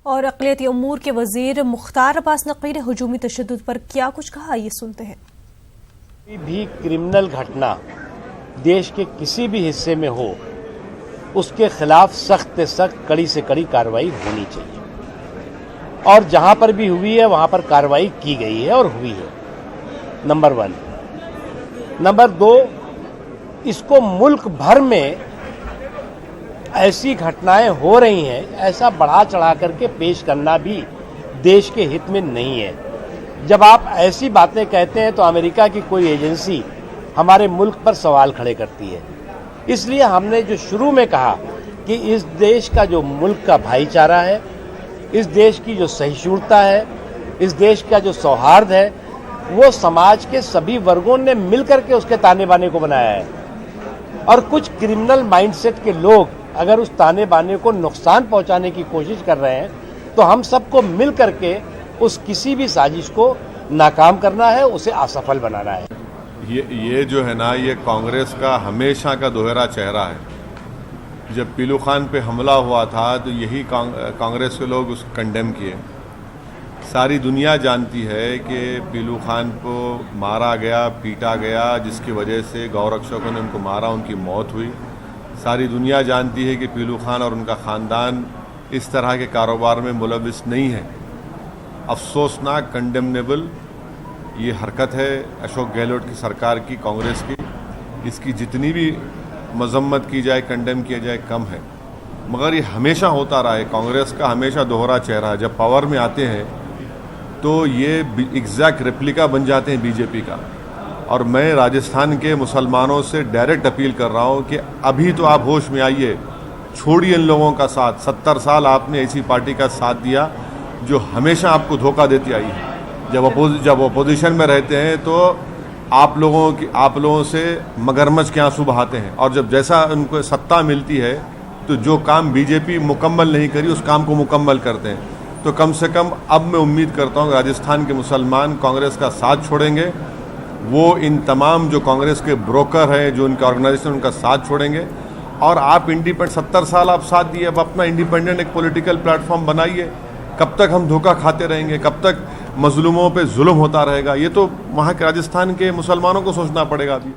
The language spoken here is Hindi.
और अक़लियती उमूर के वज़ीर मुख्तार अब्बास नक़वी ने हुजूमी तशद्दुद पर क्या कुछ कहा, ये सुनते हैं। कोई भी क्रिमिनल घटना देश के किसी भी हिस्से में हो, उसके खिलाफ सख्त से सख्त, कड़ी से कड़ी कार्रवाई होनी चाहिए और जहां पर भी हुई है वहां पर कार्रवाई की गई है और हुई है, नंबर 1। नंबर 2, इसको मुल्क भर में ऐसी घटनाएं हो रही हैं, ऐसा बढ़ा चढ़ा करके पेश करना भी देश के हित में नहीं है। जब आप ऐसी बातें कहते हैं तो अमेरिका की कोई एजेंसी हमारे मुल्क पर सवाल खड़े करती है। इसलिए हमने जो शुरू में कहा कि इस देश का जो मुल्क का भाईचारा है, इस देश की जो सहिष्णुता है, इस देश का जो सौहार्द है, वो समाज के सभी वर्गों ने मिलकर के उसके ताने बाने को बनाया है। और कुछ क्रिमिनल माइंडसेट के लोग अगर उस ताने बाने को नुकसान पहुंचाने की कोशिश कर रहे हैं तो हम सबको मिल करके उस किसी भी साजिश को नाकाम करना है, उसे असफल बनाना है। ये जो है ना, ये कांग्रेस का हमेशा का दोहरा चेहरा है। जब पीलू खान पे हमला हुआ था तो यही कांग्रेस के लोग उसको कंडेम किए। सारी दुनिया जानती है कि पीलू खान को मारा गया, पीटा गया, जिसकी वजह से गौरक्षकों ने उनको मारा, उनकी मौत हुई। सारी दुनिया जानती है कि पीलू खान और उनका ख़ानदान इस तरह के कारोबार में मुलविस नहीं है। अफसोसनाक, कंडेमनेबल ये हरकत है अशोक गहलोत की सरकार की, कांग्रेस की। इसकी जितनी भी मजम्मत की जाए, कंडेम किया जाए, कम है। मगर ये हमेशा होता रहा है, कांग्रेस का हमेशा दोहरा चेहरा है। जब पावर में आते हैं तो ये एग्जैक्ट रेप्लिका बन जाते हैं बीजेपी का। और मैं राजस्थान के मुसलमानों से डायरेक्ट अपील कर रहा हूँ कि अभी तो आप होश में आइए, छोड़िए इन लोगों का साथ। 70 साल आपने ऐसी पार्टी का साथ दिया जो हमेशा आपको धोखा देती आई है। जब अपोजिशन में रहते हैं तो आप लोगों से मगरमच्छ के आंसू बहाते हैं, और जब जैसा उनको सत्ता मिलती है तो जो काम बीजेपी मुकम्मल नहीं करी उस काम को मुकम्मल करते हैं। तो कम से कम अब मैं उम्मीद करता हूँ राजस्थान के मुसलमान कांग्रेस का साथ छोड़ेंगे। वो इन तमाम जो कांग्रेस के ब्रोकर हैं, जो उनके ऑर्गेनाइजेशन, उनका साथ छोड़ेंगे। और आप इंडिपेंडेंट 70 साल आप साथ दिए, अब अपना इंडिपेंडेंट एक पॉलिटिकल प्लेटफॉर्म बनाइए। कब तक हम धोखा खाते रहेंगे? कब तक मजलूमों पे जुल्म होता रहेगा? ये तो वहाँ के राजस्थान के मुसलमानों को सोचना पड़ेगा अभी।